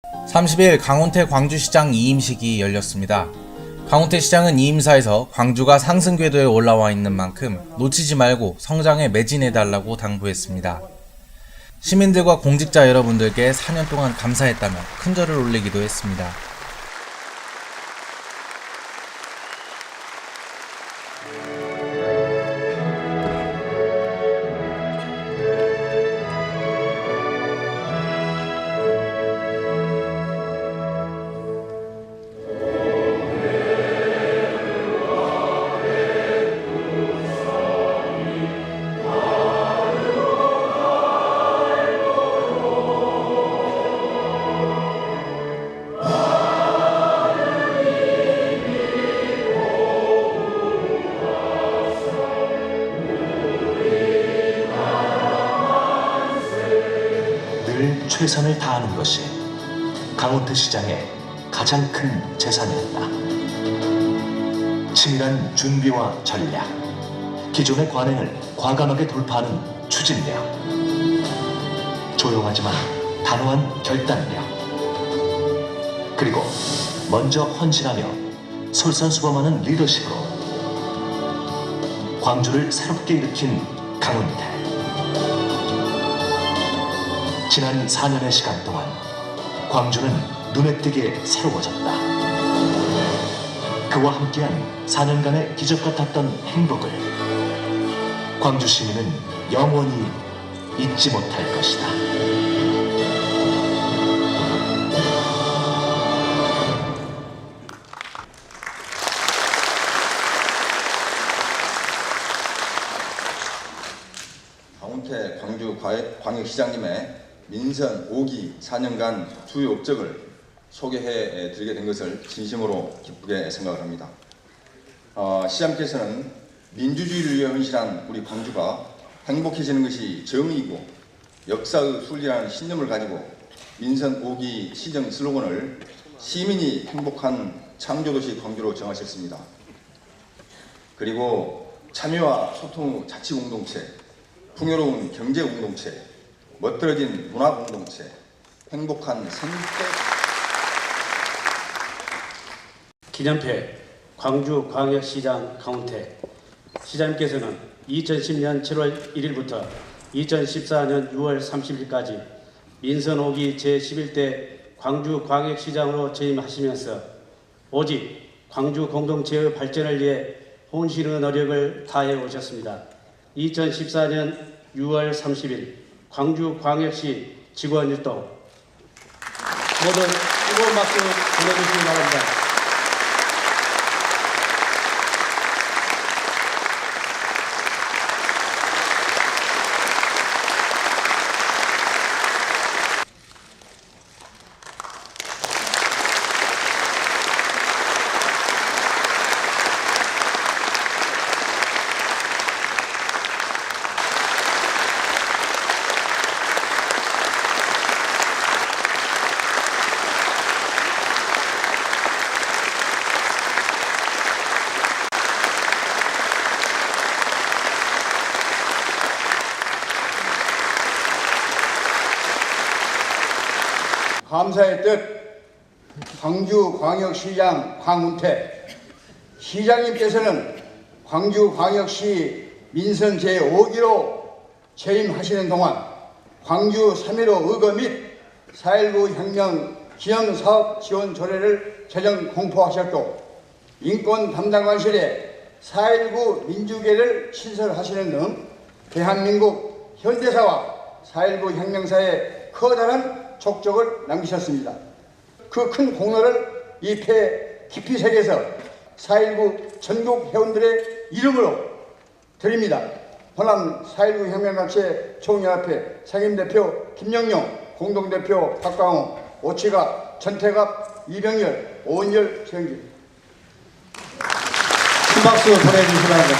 30일 강원태 광주시장 이임식이 열렸습니다. 강원태 시장은 이임사에서 광주가 상승 궤도에 올라와 있는 만큼 놓치지 말고 성장에 매진해달라고 당부했습니다. 시민들과 공직자 여러분들께 4년 동안 감사했다며 큰절을 올리기도 했습니다. 늘 최선을 다하는 것이 강원태 시장의 가장 큰 재산이었다. 치밀한 준비와 전략, 기존의 관행을 과감하게 돌파하는 추진력, 조용하지만 단호한 결단력, 그리고 먼저 헌신하며 솔선수범하는 리더십으로 광주를 새롭게 일으킨 강원태. 지난 4년의 시간 동안 광주는 눈에 띄게 새로워졌다. 그와 함께한 4년간의 기적 같았던 행복을 광주 시민은 영원히 잊지 못할 것이다. 강원태 광주광역시장님의 민선 5기 4년간 주요 업적을 소개해 드리게 된 것을 진심으로 기쁘게 생각을 합니다. 시장께서는 민주주의를 위해 헌신한 우리 광주가 행복해지는 것이 정의이고 역사의 순리라는 신념을 가지고 민선 5기 시정 슬로건을 시민이 행복한 창조도시 광주로 정하셨습니다. 그리고 참여와 소통의 자치공동체, 풍요로운 경제공동체, 멋들어진 문화공동체, 행복한 생태 기념회 광주광역시장 강원태 시장님께서는 2010년 7월 1일부터 2014년 6월 30일까지 민선 5기 제11대 광주광역시장으로 재임하시면서 오직 광주 공동체의 발전을 위해 혼신의 노력을 다해 오셨습니다. 2014년 6월 30일 광주광역시 직원일동 모두 뜨거운 박수 보내주시기 바랍니다. 감사의 뜻 광주광역시장 강운태 시장님께서는 광주광역시 민선 제5기로 재임하시는 동안 광주 3.15 의거 및 4.19 혁명 기념사업 지원 조례를 제정 공포하셨고 인권 담당관실에 4.19 민주계를 신설하시는 등 대한민국 현대사와 4.19 혁명사의 커다란 족적을 남기셨습니다. 그 큰 공로를 이 패 깊이 새겨서 4.19 전국 회원들의 이름으로 드립니다. 호남 4.19 혁명학체 총연합회 상임대표 김영용, 공동대표 박광호, 오치갑, 전태갑, 이병열, 오은열, 최영길. 큰 박수 보내주시기 바랍니다.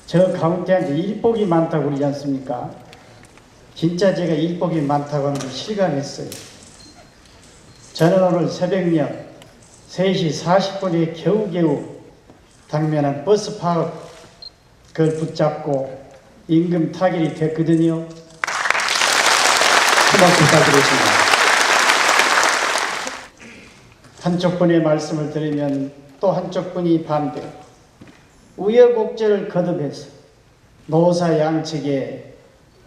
저 강원태한테 일복이 많다고 그러지 않습니까? 진짜 제가 일복이 많다고 하는 걸 실감했어요. 저는 오늘 새벽녘 3시 40분에 겨우겨우 당면한 버스 파업 그걸 붙잡고 임금 타결이 됐거든요. 수박 부탁드리겠습니다. 한쪽 분의 말씀을 들으면 또 한쪽 분이 반대. 우여곡절을 거듭해서 노사 양측의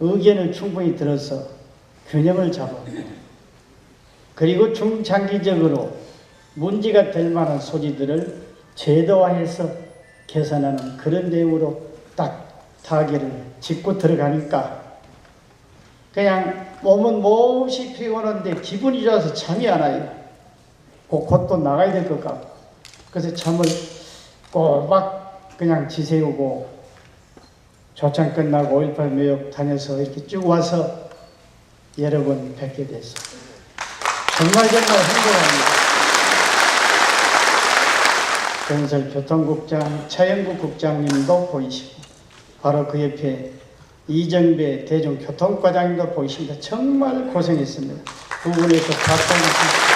의견을 충분히 들어서 균형을 잡았고, 그리고 중장기적으로 문제가 될 만한 소지들을 제도화해서 개선하는 그런 내용으로 딱 타결을 짚고 들어가니까 그냥 몸은 몹시 피곤한데 기분이 좋아서 잠이 안 와요. 곧또 나가야 될 것 같고, 그래서 잠을 꼬박 그냥 지새우고 조창 끝나고 5.18 묘역 다녀서 이렇게 쭉 와서 여러 번 뵙게 됐어. 정말 행복합니다. 건설교통국장 차영국 국장님도 보이시고, 바로 그 옆에 이정배 대중교통과장님도 보이십니다. 정말 고생했습니다. 두 분에서 박수 한번 주십시오.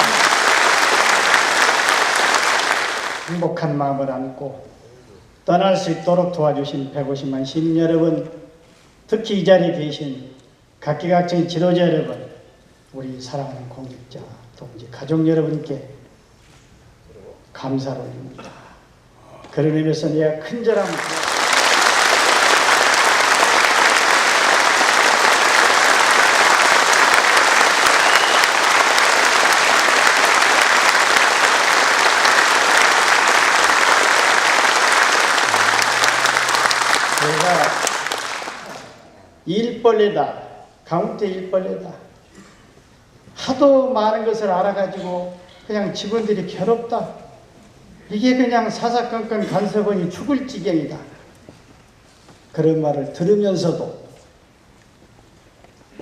행복한 마음을 안고 떠날 수 있도록 도와주신 150만 시민 여러분, 특히 이 자리에 계신 각기각층 지도자 여러분, 우리 사랑하는 공직자, 동지, 가족 여러분께 감사를 올립니다. 그런 의미에서 내가 큰절함 제가 일벌레다, 가운데 일벌레다. 하도 많은 것을 알아가지고 그냥 직원들이 괴롭다. 이게 그냥 사사건건 간섭원이 죽을 지경이다. 그런 말을 들으면서도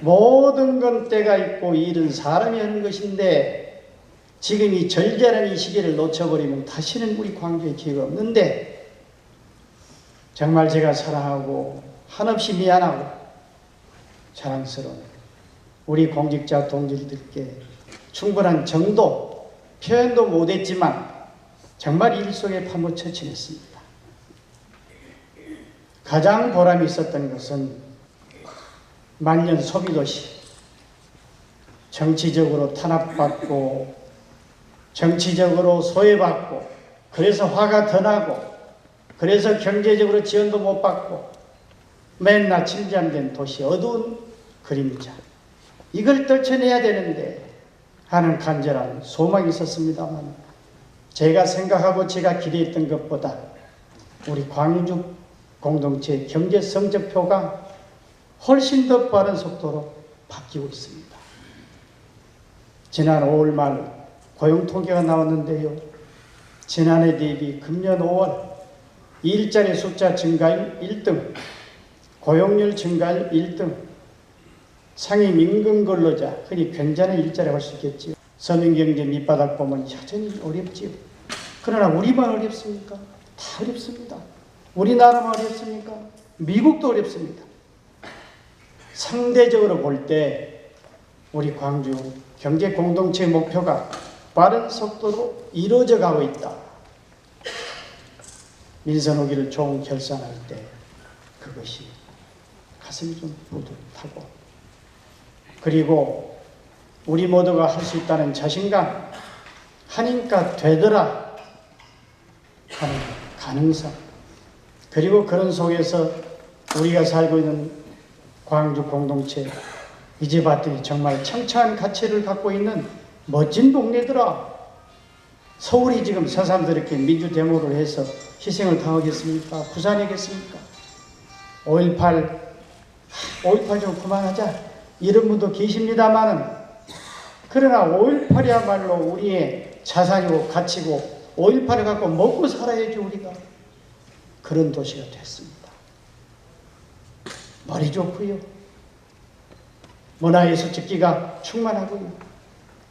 모든 건 때가 있고 일은 사람이 하는 것인데, 지금 이 절절한 이 시기를 놓쳐버리면 다시는 우리 광주에 기회가 없는데, 정말 제가 사랑하고 한없이 미안하고 자랑스러운 우리 공직자 동지들께 충분한 정도 표현도 못했지만 정말 일 속에 파묻혀 지냈습니다. 가장 보람이 있었던 것은 만년 소비도시, 정치적으로 탄압받고 정치적으로 소외받고 그래서 화가 더 나고 그래서 경제적으로 지원도 못 받고 맨날 침잠된 도시, 어두운 그림자, 이걸 떨쳐내야 되는데 하는 간절한 소망이 있었습니다만, 제가 생각하고 제가 기대했던 것보다 우리 광주 공동체 경제 성적표가 훨씬 더 빠른 속도로 바뀌고 있습니다. 지난 5월 말 고용 통계가 나왔는데요, 지난해 대비 금년 5월 일자리 숫자 증가율 1등, 고용률 증가율 1등, 상위 민간 근로자, 흔히 괜찮은 일자리라고 할 수 있겠지요. 서민경제 밑바닥 보면 여전히 어렵지요. 그러나 우리만 어렵습니까? 다 어렵습니다. 우리나라만 어렵습니까? 미국도 어렵습니다. 상대적으로 볼 때 우리 광주 경제 공동체 목표가 빠른 속도로 이루어져 가고 있다. 민선 오기를 총 결산할 때 그것이 가슴이 좀 뿌듯하고, 그리고 우리 모두가 할 수 있다는 자신감, 하니까 되더라 하는 가능성, 그리고 그런 속에서 우리가 살고 있는 광주 공동체, 이제 봤더니 정말 청차한 가치를 갖고 있는 멋진 동네더라. 서울이 지금 새삼스럽게 이렇게 민주데모를 해서 희생을 당하겠습니까? 부산이겠습니까? 5.18 좀 그만하자 이런 분도 계십니다만은, 그러나 5.18이야말로 우리의 자산이고 가치고 5.18을 갖고 먹고 살아야지 우리가. 그런 도시가 됐습니다. 머리 좋고요, 문화예술적기가 충만하고요.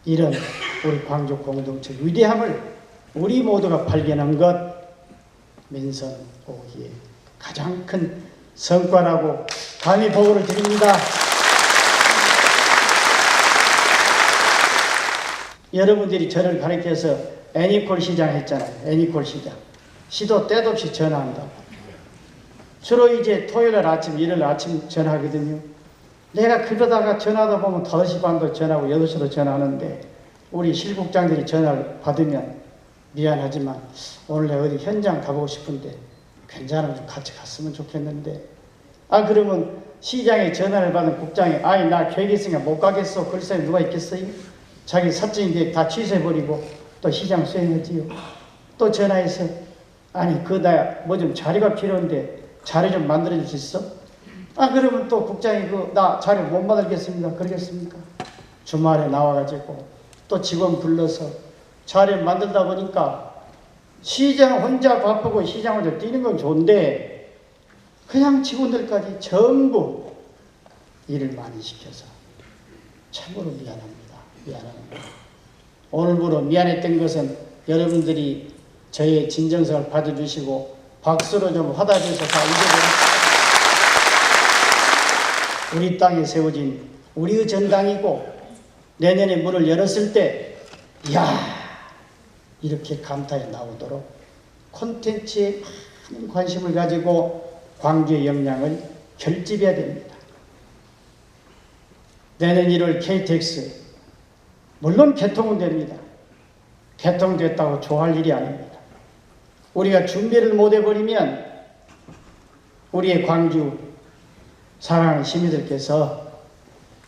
이런 우리 광주 공동체 위대함을 우리 모두가 발견한 것, 민선 오기의 가장 큰 성과라고 감히 보고를 드립니다. 여러분들이 저를 가리켜서 애니콜 시장 했잖아요. 애니콜 시장. 시도 때도 없이 전화한다고. 주로 이제 토요일 아침, 일요일 아침 전화하거든요. 내가 그러다가 전화하다 보면 5시 반도 전화하고 8시도 전화하는데 우리 실국장들이 전화를 받으면 미안하지만 오늘 내가 어디 현장 가보고 싶은데 괜찮으면 좀 같이 갔으면 좋겠는데, 그러면 시장에 전화를 받은 국장이 아이 나 계획 있으니까 못 가겠어. 그럴 사람이 누가 있겠어요? 자기 사적인 계획 다 취소해버리고 또 시장 수행하지요. 또 전화해서 아니 그다 뭐 좀 자료가 필요한데 자료 좀 만들어 줄 수 있어? 그러면 또 국장이 나 자료 못 만들겠습니다. 그러겠습니까? 주말에 나와가지고 또 직원 불러서 자료 만들다 보니까 시장 혼자 바쁘고 시장 혼자 뛰는 건 좋은데 그냥 직원들까지 전부 일을 많이 시켜서 참으로 미안합니다. 오늘부로 미안했던 것은 여러분들이 저의 진정성을 받아주시고 박수로 좀 받아주셔서 다 잊어버렸습니다. 우리 땅에 세워진 우리의 전당이고 내년에 문을 열었을 때 이렇게 감탄이 나오도록 콘텐츠에 많은 관심을 가지고 광주의 역량을 결집해야 됩니다. 내년 1월 KTX 물론 개통은 됩니다. 개통됐다고 좋아할 일이 아닙니다. 우리가 준비를 못 해버리면 우리의 광주 사랑하는 시민들께서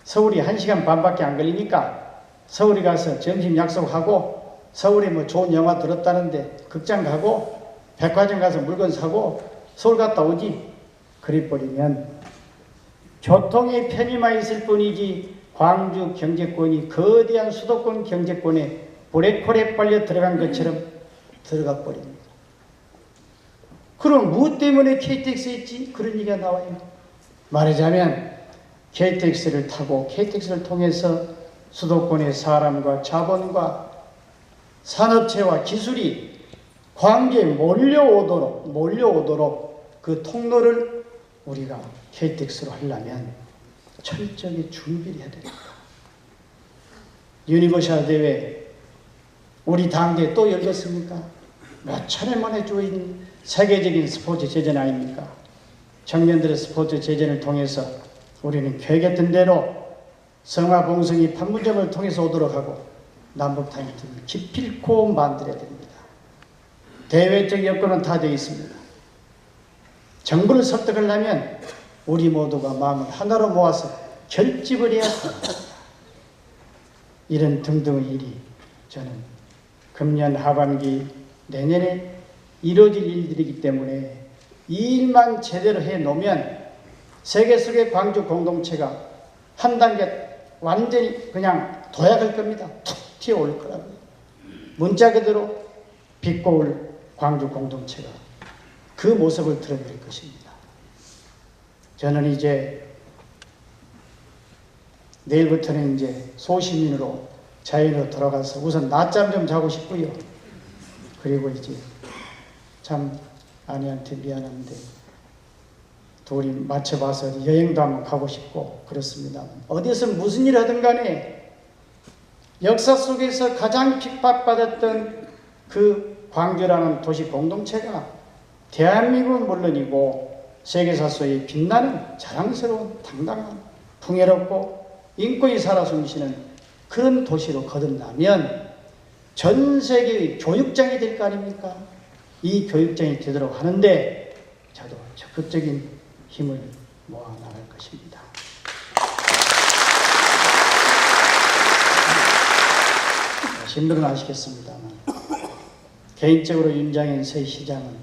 서울이 1시간 반밖에 안 걸리니까 서울에 가서 점심 약속하고 서울에 뭐 좋은 영화 들었다는데 극장 가고 백화점 가서 물건 사고 서울 갔다 오지. 그래 버리면 교통의 편의만 있을 뿐이지 광주 경제권이 거대한 수도권 경제권에 블랙홀에 빨려 들어간 것처럼 들어가 버립니다. 그럼 무엇 때문에 KTX 했지? 그런 얘기가 나와요. 말하자면 KTX를 타고 KTX를 통해서 수도권의 사람과 자본과 산업체와 기술이 광주에 몰려오도록 그 통로를 우리가 KTX로 하려면 철저히 준비를 해야 됩니다. 유니버셜 대회 우리 당대에 또 열렸습니까? 몇 차례 만에 주어진 세계적인 스포츠 제전 아닙니까? 청년들의 스포츠 제전을 통해서 우리는 계획했던 대로 성화봉성이 판문점을 통해서 오도록 하고 남북타임팀을 기필코 만들어야 됩니다. 대외적 여건은 다 되어 있습니다. 정부를 설득하려면 우리 모두가 마음을 하나로 모아서 결집을 해야 합니다. 이런 등등의 일이 저는 금년 하반기 내년에 이루어질 일들이기 때문에 이 일만 제대로 해놓으면 세계 속의 광주 공동체가 한 단계 완전히 그냥 도약할 겁니다. 툭 튀어올 거라고요. 문자 그대로 빛고울 광주 공동체가 그 모습을 드러낼 것입니다. 저는 이제 내일부터는 이제 소시민으로 자연으로 돌아가서 우선 낮잠 좀 자고 싶고요. 그리고 이제 참 아내한테 미안한데 둘이 맞춰봐서 여행도 한번 가고 싶고 그렇습니다. 어디서 무슨 일 하든 간에 역사 속에서 가장 핍박받았던 그 광주라는 도시 공동체가 대한민국은 물론이고 세계사소에 빛나는 자랑스러운 당당한 풍요롭고 인권이 살아 숨쉬는 그런 도시로 거듭나면 전 세계의 교육장이 될 거 아닙니까? 이 교육장이 되도록 하는데 저도 적극적인 힘을 모아 나갈 것입니다. 신분은 아시겠습니다만 개인적으로 윤장현 새 시장은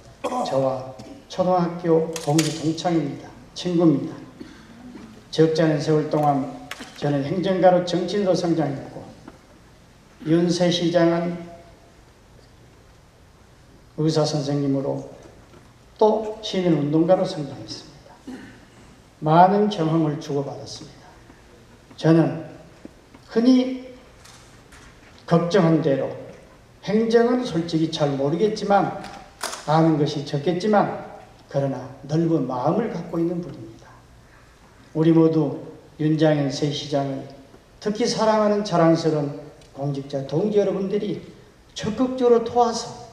저와 초등학교 동기 동창입니다. 친구입니다. 적지 않은 세월 동안 저는 행정가로 정치인으로 성장했고 윤 새 시장은 의사 선생님으로 또 시민운동가로 성장했습니다. 많은 경험을 주고받았습니다. 저는 흔히 걱정한 대로 행정은 솔직히 잘 모르겠지만 아는 것이 적겠지만 그러나 넓은 마음을 갖고 있는 분입니다. 우리 모두 윤장현 새 시장을 특히 사랑하는 자랑스러운 공직자 동지 여러분들이 적극적으로 도와서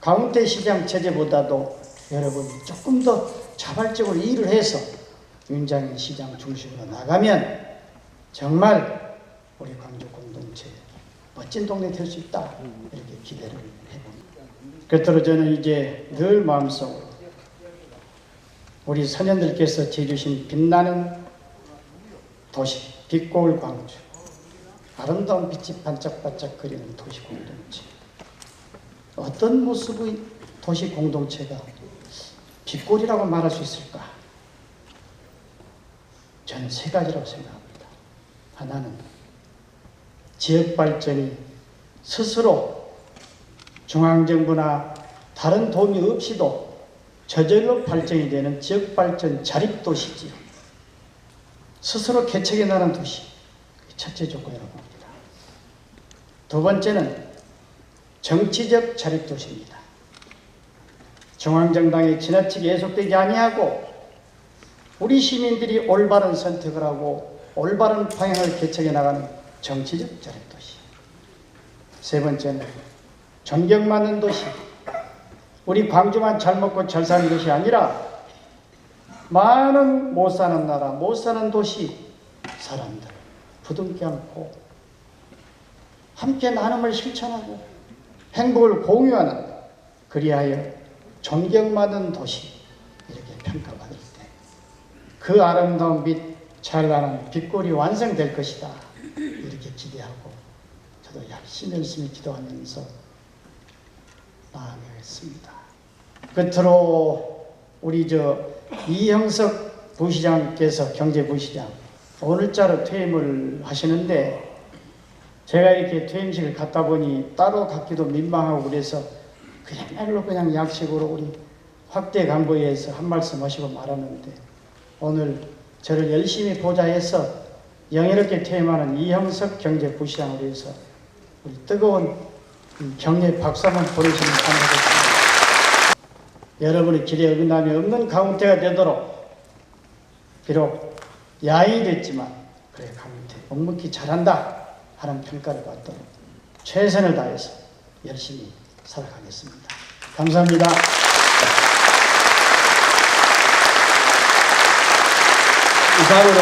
강훈태 시장 체제보다도 여러분이 조금 더 자발적으로 일을 해서 윤장현 시장 중심으로 나가면 정말 우리 광주 공동체 멋진 동네 될 수 있다, 이렇게 기대를 해봅니다. 끝으로 저는 이제 늘 마음속으로 우리 선현들께서 지어주신 빛나는 도시, 빛고울 광주, 아름다운 빛이 반짝반짝 거리는 도시 공동체, 어떤 모습의 도시 공동체가 빛골이라고 말할 수 있을까? 저는 세 가지라고 생각합니다. 하나는 지역 발전이 스스로 중앙정부나 다른 도움이 없이도 저절로 발전이 되는 지역 발전 자립도시지요. 스스로 개척해 나가는 도시, 첫째 조건이라고 합니다. 두 번째는 정치적 자립도시입니다. 중앙정당이 지나치게 예속되지 아니하고 우리 시민들이 올바른 선택을 하고 올바른 방향을 개척해 나가는 정치적 자립도시. 세 번째는 존경받는 도시. 우리 광주만 잘 먹고 잘 사는 것이 아니라 많은 못 사는 나라, 못 사는 도시 사람들 부둥켜 안고 함께 나눔을 실천하고 행복을 공유하는, 그리하여 존경받는 도시, 이렇게 평가받을 때 그 아름다운 빛, 찬란한 빛골이 완성될 것이다, 이렇게 기대하고 저도 열심히 기도하면서 나아가겠습니다. 끝으로 우리 이형석 부시장께서, 경제부시장, 오늘자로 퇴임을 하시는데 제가 이렇게 퇴임식을 갔다 보니 따로 갖기도 민망하고 그래서 그야말로 그냥 약식으로 우리 확대 간부회에서 한 말씀 하시고 말았는데, 오늘 저를 열심히 보좌해서 영예롭게 퇴임하는 이형석 경제부시장을 위해서 우리 뜨거운 격려 박수 한번 보내주시면 감사하겠습니다. 여러분의 기대에 어긋남이 없는 강훈태가 되도록, 비록 야인이 됐지만 그래 강훈태 묵묵히 잘한다 하는 평가를 받도록 최선을 다해서 열심히 살아가겠습니다. 감사합니다. 이상으로